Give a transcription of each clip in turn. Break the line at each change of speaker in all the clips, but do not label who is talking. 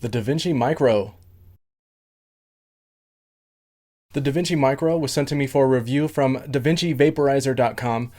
The Davinci MIQRO. The Davinci MIQRO was sent to me for a review from DaVinciVaporizer.com.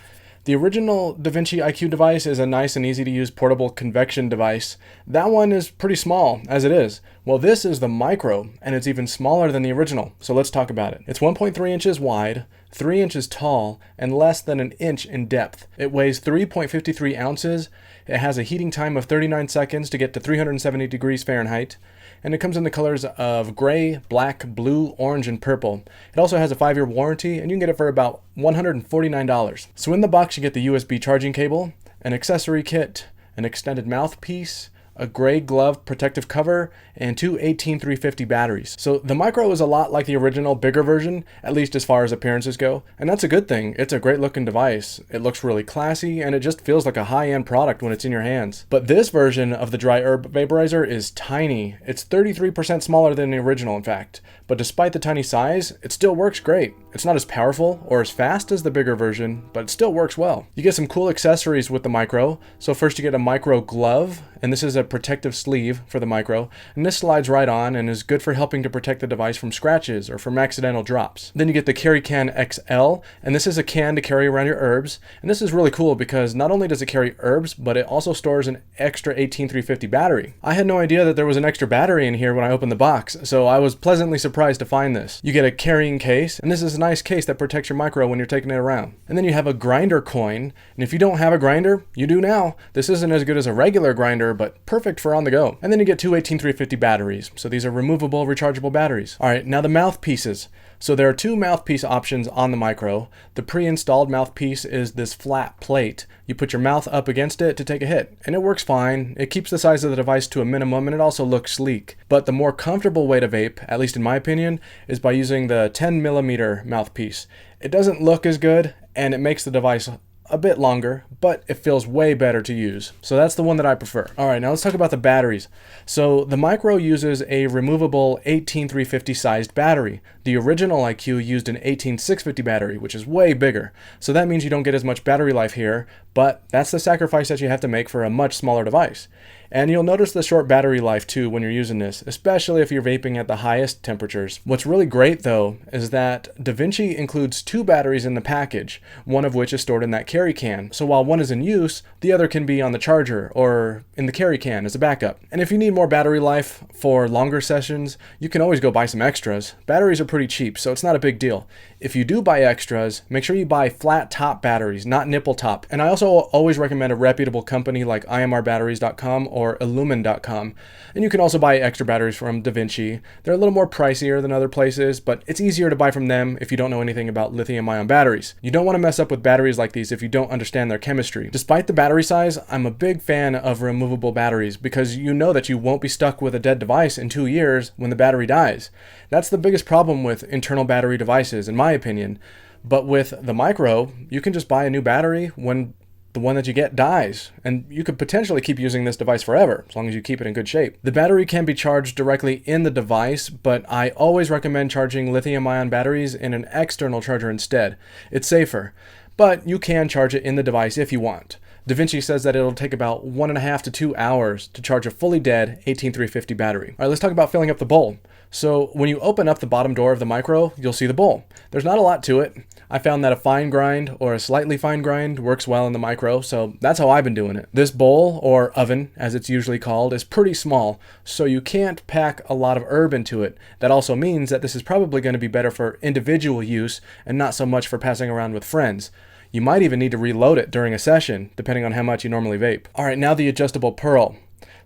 The original Davinci IQ device is a nice and easy to use portable convection device. That one is pretty small, as it is. Well, this is the MIQRO, and it's even smaller than the original, so let's talk about it. It's 1.3 inches wide, 3 inches tall, and less than an inch in depth. It weighs 3.53 ounces. It has a heating time of 39 seconds to get to 370 degrees Fahrenheit. And it comes in the colors of gray, black, blue, orange, and purple. It also has a 5-year warranty, and you can get it for about $149. So in the box, you get the USB charging cable, an accessory kit, an extended mouthpiece, a gray glove protective cover, and two 18350 batteries. So the MIQRO is a lot like the original bigger version, at least as far as appearances go, and that's a good thing. It's a great looking device. It looks really classy, and it just feels like a high-end product when it's in your hands. But this version of the dry herb vaporizer is tiny. It's 33% smaller than the original, in fact. But despite the tiny size, it still works great. It's not as powerful or as fast as the bigger version, but it still works well. You get some cool accessories with the MIQRO. So first you get a MIQRO glove, and this is a protective sleeve for the MIQRO, and this slides right on and is good for helping to protect the device from scratches or from accidental drops. Then you get the Carry Can XL, and this is a can to carry around your herbs, and this is really cool because not only does it carry herbs, but it also stores an extra 18350 battery. I had no idea that there was an extra battery in here when I opened the box, so I was pleasantly surprised to find this. You get a carrying case, and this is a nice case that protects your MIQRO when you're taking it around. And then you have a grinder coin, and if you don't have a grinder, you do now. This isn't as good as a regular grinder, but perfect for on the go. And then you get two 18350 batteries. So these are removable, rechargeable batteries. All right, now the mouthpieces. So there are two mouthpiece options on the MIQRO. The pre-installed mouthpiece is this flat plate. You put your mouth up against it to take a hit, and it works fine. It keeps the size of the device to a minimum, and it also looks sleek. But the more comfortable way to vape, at least in my opinion, is by using the 10mm mouthpiece. It doesn't look as good, and it makes the device a bit longer, but it feels way better to use. So that's the one that I prefer. All right, now let's talk about the batteries. So the MIQRO uses a removable 18350 sized battery. The original IQ used an 18650 battery, which is way bigger. So that means you don't get as much battery life here, but that's the sacrifice that you have to make for a much smaller device. And you'll notice the short battery life too when you're using this, especially if you're vaping at the highest temperatures. What's really great though is that Davinci includes two batteries in the package, one of which is stored in that carry can. So while one is in use, the other can be on the charger or in the carry can as a backup. And if you need more battery life for longer sessions, you can always go buy some extras. Batteries are pretty cheap, so it's not a big deal. If you do buy extras, make sure you buy flat top batteries, not nipple top. And I also always recommend a reputable company like imrbatteries.com or illumin.com. And you can also buy extra batteries from Davinci. They're a little more pricier than other places, but it's easier to buy from them if you don't know anything about lithium-ion batteries. You don't want to mess up with batteries like these if you don't understand their chemistry. Despite the battery size, I'm a big fan of removable batteries because you know that you won't be stuck with a dead device in 2 years when the battery dies. That's the biggest problem with internal battery devices, in my opinion. But with the MIQRO, you can just buy a new battery when the one that you get dies, and you could potentially keep using this device forever, as long as you keep it in good shape. The battery can be charged directly in the device, but I always recommend charging lithium-ion batteries in an external charger instead. It's safer, but you can charge it in the device if you want. Davinci says that it'll take about 1.5 to 2 hours to charge a fully dead 18350 battery. All right, let's talk about filling up the bowl. So when you open up the bottom door of the MIQRO, you'll see the bowl. There's not a lot to it. I found that a fine grind or a slightly fine grind works well in the MIQRO, so that's how I've been doing it. This bowl, or oven as it's usually called, is pretty small, so you can't pack a lot of herb into it. That also means that this is probably going to be better for individual use and not so much for passing around with friends. You might even need to reload it during a session, depending on how much you normally vape. All right, now the adjustable pearl.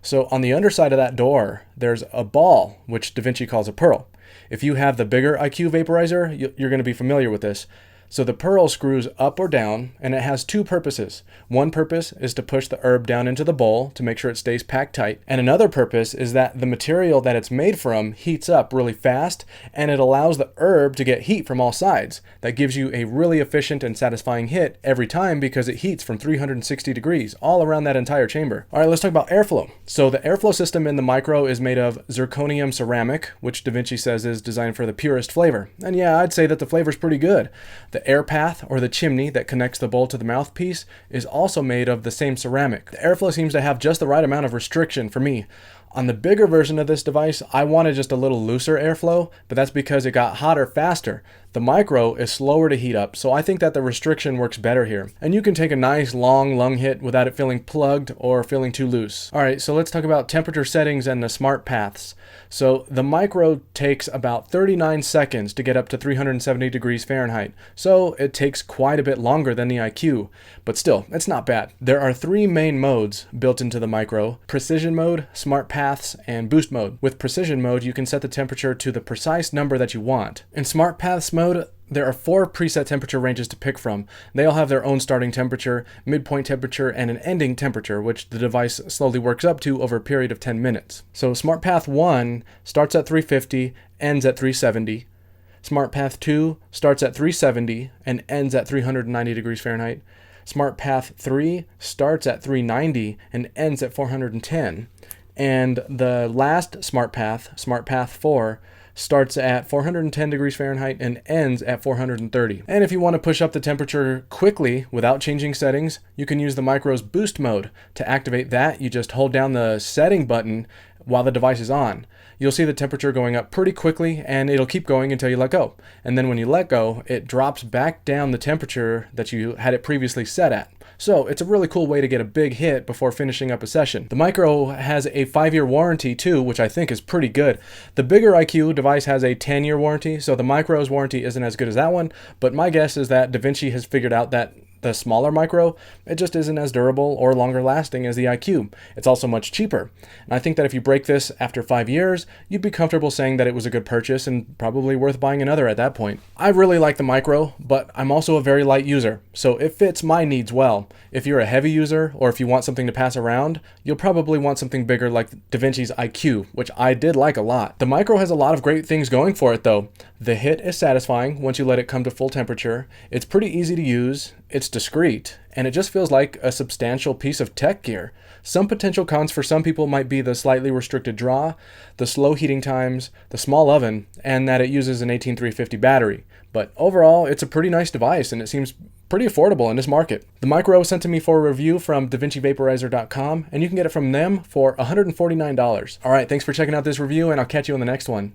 So on the underside of that door, there's a ball, which Davinci calls a pearl. If you have the bigger IQ vaporizer, you're going to be familiar with this. So the pearl screws up or down, and it has two purposes. One purpose is to push the herb down into the bowl to make sure it stays packed tight. And another purpose is that the material that it's made from heats up really fast, and it allows the herb to get heat from all sides. That gives you a really efficient and satisfying hit every time because it heats from 360 degrees all around that entire chamber. All right, let's talk about airflow. So the airflow system in the MIQRO is made of zirconium ceramic, which Davinci says is designed for the purest flavor. And yeah, I'd say that the flavor's pretty good. The air path, or the chimney that connects the bowl to the mouthpiece, is also made of the same ceramic. The airflow seems to have just the right amount of restriction for me. On the bigger version of this device, I wanted just a little looser airflow, but that's because it got hotter faster. The MIQRO is slower to heat up, so I think that the restriction works better here. And you can take a nice long lung hit without it feeling plugged or feeling too loose. Alright, so let's talk about temperature settings and the smart paths. So the MIQRO takes about 39 seconds to get up to 370 degrees Fahrenheit, so it takes quite a bit longer than the IQ, but still, it's not bad. There are 3 main modes built into the MIQRO: precision mode, smart paths, and boost mode. With precision mode, you can set the temperature to the precise number that you want. In smart paths mode, there are 4 preset temperature ranges to pick from. They all have their own starting temperature, midpoint temperature, and an ending temperature, which the device slowly works up to over a period of 10 minutes. So Smart Path 1 starts at 350, ends at 370. Smart Path 2 starts at 370 and ends at 390 degrees Fahrenheit. Smart Path 3 starts at 390 and ends at 410. And the last Smart Path 4, starts at 410 degrees Fahrenheit and ends at 430. And if you want to push up the temperature quickly without changing settings, you can use the MIQRO's boost mode. To activate that, you just hold down the setting button while the device is on. You'll see the temperature going up pretty quickly, and it'll keep going until you let go. And then when you let go, it drops back down the temperature that you had it previously set at. So it's a really cool way to get a big hit before finishing up a session. The MIQRO has a 5-year warranty too, which I think is pretty good. The bigger IQ device has a 10-year warranty, so the MIQRO's warranty isn't as good as that one, but my guess is that Davinci has figured out that the smaller MIQRO, it just isn't as durable or longer lasting as the IQ. It's also much cheaper. And I think that if you break this after 5 years, you'd be comfortable saying that it was a good purchase and probably worth buying another at that point. I really like the MIQRO, but I'm also a very light user, so it fits my needs well. If you're a heavy user, or if you want something to pass around, you'll probably want something bigger like Davinci's IQ, which I did like a lot. The MIQRO has a lot of great things going for it though. The hit is satisfying once you let it come to full temperature. It's pretty easy to use, it's discreet, and it just feels like a substantial piece of tech gear. Some potential cons for some people might be the slightly restricted draw, the slow heating times, the small oven, and that it uses an 18350 battery. But overall, it's a pretty nice device, and it seems pretty affordable in this market. The MIQRO was sent to me for a review from DaVinciVaporizer.com, and you can get it from them for $149. Alright, thanks for checking out this review, and I'll catch you on the next one.